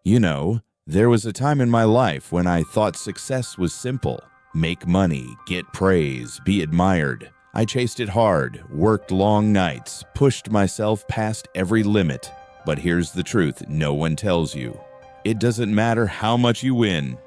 You know, there was a time in my life when I thought success was simple. Make money, get praise, be admired. I chased it hard, worked long nights, pushed myself past every limit. But here's the truth no one tells you. It doesn't matter how much you win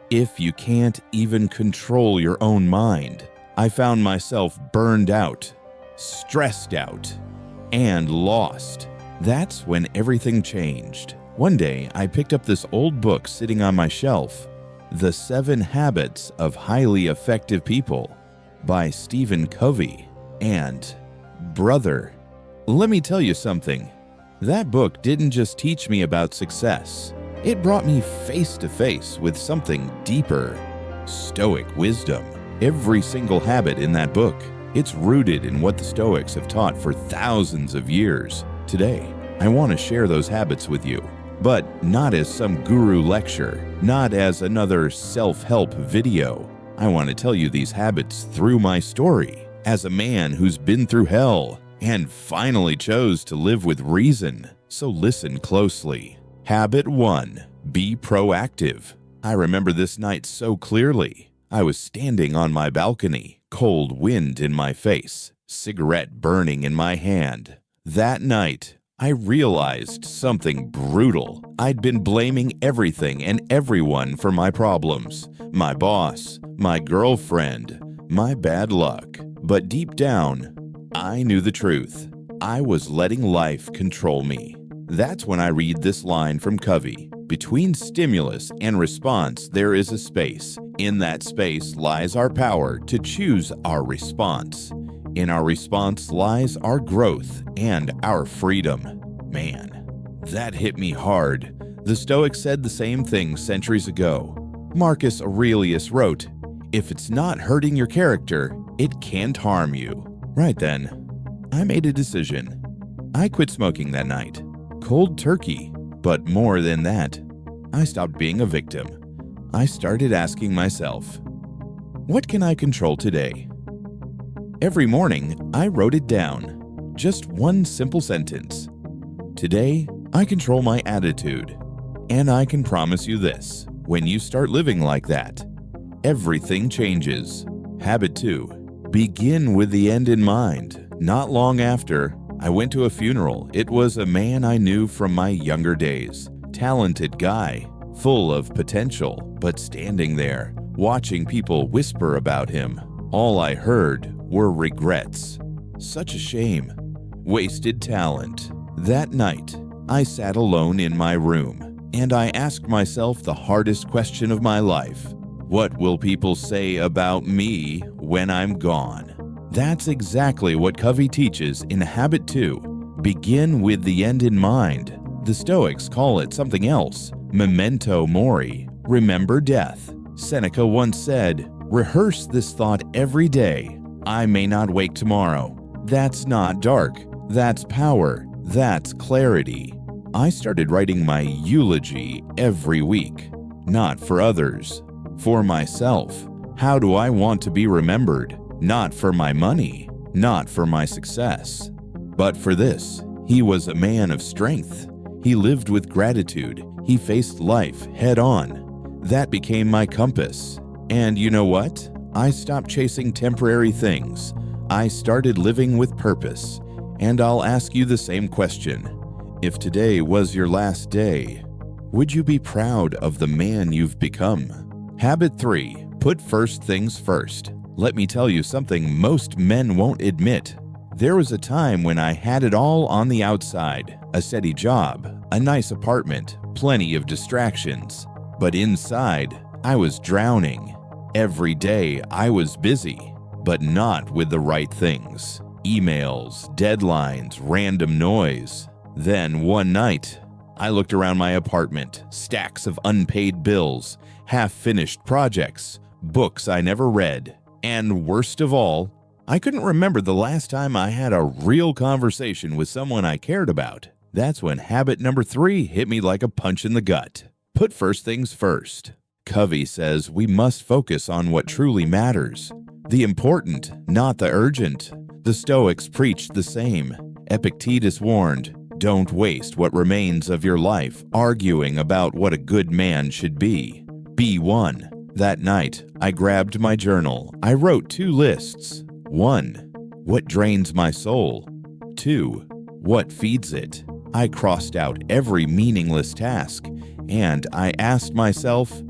if you can't even control your own mind. I found myself burned out, stressed out, and lost. That's when everything changed. One day, I picked up this old book sitting on my shelf, The 7 Habits of Highly Effective People by Stephen Covey. And, brother, let me tell you something. That book didn't just teach me about success. It brought me face to face with something deeper, Stoic wisdom. Every single habit in that book, it's rooted in what the Stoics have taught for thousands of years. Today, I want to share those habits with you, but not as some guru lecture, not as another self-help video. I want to tell you these habits through my story, as a man who's been through hell and finally chose to live with reason. So listen closely. Habit 1. Be proactive. I remember this night so clearly. I was standing on my balcony, cold wind in my face, cigarette burning in my hand. That night, I realized something brutal. I'd been blaming everything and everyone for my problems. My boss, my girlfriend, my bad luck. But deep down, I knew the truth. I was letting life control me. That's when I read this line from Covey. Between stimulus and response, there is a space. In that space lies our power to choose our response. In our response lies our growth and our freedom. Man, that hit me hard. The Stoics said the same thing centuries ago. Marcus Aurelius wrote, "If it's not hurting your character, it can't harm you." Right then, I made a decision. I quit smoking that night. Cold turkey. But more than that, I stopped being a victim. I started asking myself, what can I control today? Every morning, I wrote it down. Just one simple sentence. Today, I control my attitude. And I can promise you this, when you start living like that, everything changes. Habit 2. Begin with the end in mind. Not long after, I went to a funeral. It was a man I knew from my younger days. Talented guy, full of potential, but standing there, watching people whisper about him. All I heard were regrets. Such a shame. Wasted talent. That night, I sat alone in my room, and I asked myself the hardest question of my life. What will people say about me when I'm gone? That's exactly what Covey teaches in Habit 2. Begin with the end in mind. The Stoics call it something else. Memento mori. Remember death. Seneca once said, "Rehearse this thought every day. I may not wake tomorrow." That's not dark. That's power. That's clarity. I started writing my eulogy every week. Not for others. For myself. How do I want to be remembered? Not for my money, not for my success, but for this. He was a man of strength. He lived with gratitude. He faced life head on. That became my compass. And you know what? I stopped chasing temporary things. I started living with purpose. And I'll ask you the same question. If today was your last day, would you be proud of the man you've become? Habit 3. Put first things first. Let me tell you something most men won't admit. There was a time when I had it all on the outside. A steady job, a nice apartment, plenty of distractions. But inside, I was drowning. Every day, I was busy, but not with the right things. Emails, deadlines, random noise. Then one night, I looked around my apartment. Stacks of unpaid bills, half-finished projects, books I never read. And worst of all, I couldn't remember the last time I had a real conversation with someone I cared about. That's when habit number 3 hit me like a punch in the gut. Put first things first. Covey says we must focus on what truly matters. The important, not the urgent. The Stoics preached the same. Epictetus warned, Don't waste what remains of your life arguing about what a good man should be. Be one. That night, I grabbed my journal. I wrote 2 lists. 1. What drains my soul? 2. What feeds it? I crossed out every meaningless task, and I asked myself,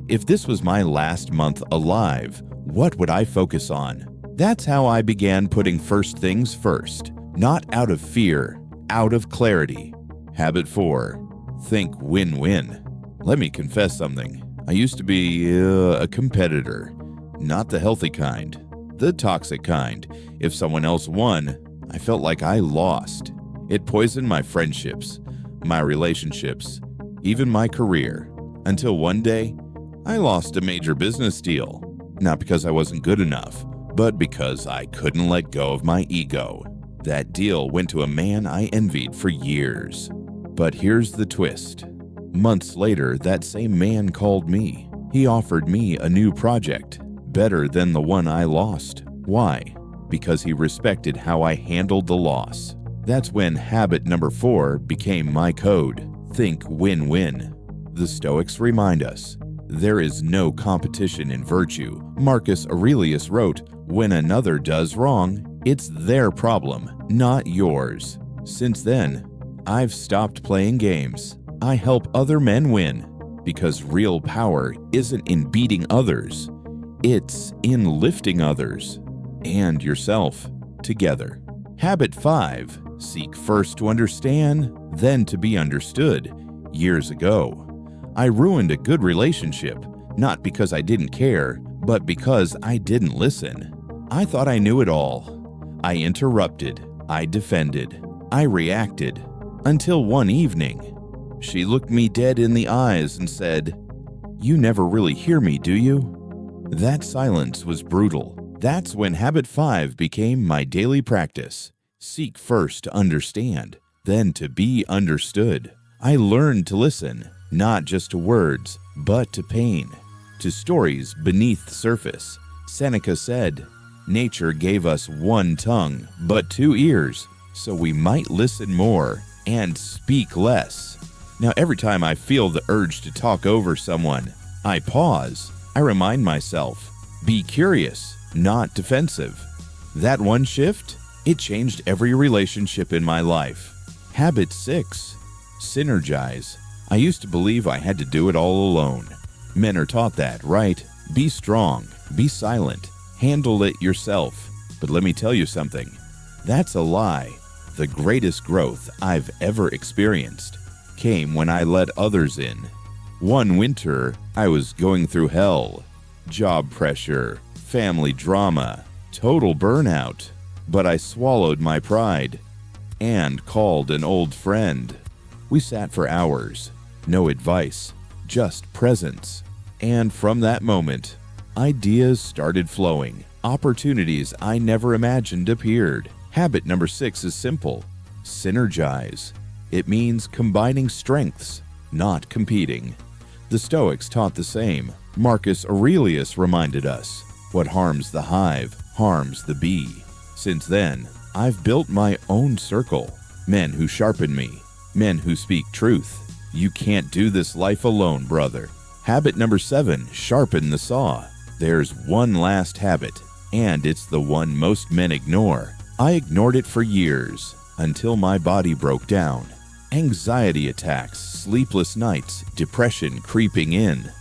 if this was my last month alive, what would I focus on? That's how I began putting first things first, not out of fear, out of clarity. Habit 4. Think win-win. Let me confess something. I used to be a competitor. Not the healthy kind, the toxic kind. If someone else won, I felt like I lost. It poisoned my friendships, my relationships, even my career. Until one day, I lost a major business deal. Not because I wasn't good enough, but because I couldn't let go of my ego. That deal went to a man I envied for years. But here's the twist. Months later, that same man called me. He offered me a new project, better than the one I lost. Why? Because he respected how I handled the loss. That's when habit number 4 became my code. Think win-win. The Stoics remind us, there is no competition in virtue. Marcus Aurelius wrote, when another does wrong, it's their problem, not yours. Since then, I've stopped playing games. I help other men win, because real power isn't in beating others. It's in lifting others and yourself together. Habit 5. Seek first to understand, then to be understood. Years ago, I ruined a good relationship, not because I didn't care, but because I didn't listen. I thought I knew it all. I interrupted, I defended, I reacted, until one evening, she looked me dead in the eyes and said, "You never really hear me, do you?" That silence was brutal. That's when habit 5 became my daily practice. Seek first to understand, then to be understood. I learned to listen, not just to words, but to pain, to stories beneath the surface. Seneca said, nature gave us 1 tongue, but 2 ears, so we might listen more and speak less. Now, every time I feel the urge to talk over someone, I pause. I remind myself, be curious, not defensive. That one shift, it changed every relationship in my life. Habit 6. Synergize. I used to believe I had to do it all alone. Men are taught that, right? Be strong, be silent, handle it yourself. But let me tell you something. That's a lie. The greatest growth I've ever experienced came when I let others in. One winter, I was going through hell. Job pressure, family drama, total burnout. But I swallowed my pride and called an old friend. We sat for hours. No advice, just presence. And from that moment, ideas started flowing. Opportunities I never imagined appeared. Habit number 6 is simple. Synergize. It means combining strengths, not competing. The Stoics taught the same. Marcus Aurelius reminded us, what harms the hive harms the bee. Since then, I've built my own circle. Men who sharpen me, men who speak truth. You can't do this life alone, brother. Habit number 7, sharpen the saw. There's one last habit, and it's the one most men ignore. I ignored it for years, until my body broke down. Anxiety attacks, sleepless nights, depression creeping in.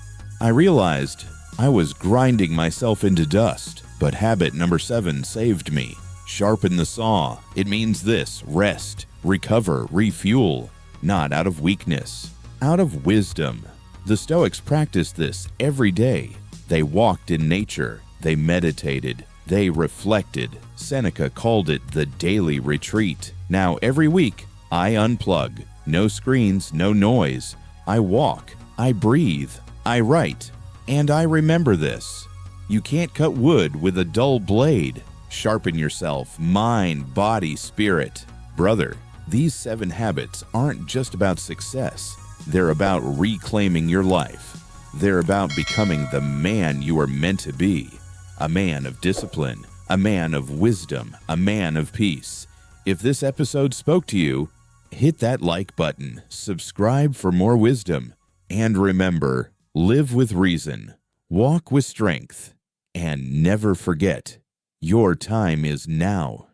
I realized I was grinding myself into dust, but habit number 7 saved me. Sharpen the saw. It means this: rest, recover, refuel. Not out of weakness, out of wisdom. The Stoics practiced this every day. They walked in nature, they meditated, they reflected. Seneca called it the daily retreat. Now every week, I unplug. No screens, no noise. I walk, I breathe, I write, and I remember this. You can't cut wood with a dull blade. Sharpen yourself, mind, body, spirit. Brother, these 7 habits aren't just about success. They're about reclaiming your life. They're about becoming the man you are meant to be. A man of discipline, a man of wisdom, a man of peace. If this episode spoke to you, Hit that like button, subscribe for more wisdom, and remember, live with reason, walk with strength, and never forget, your time is now.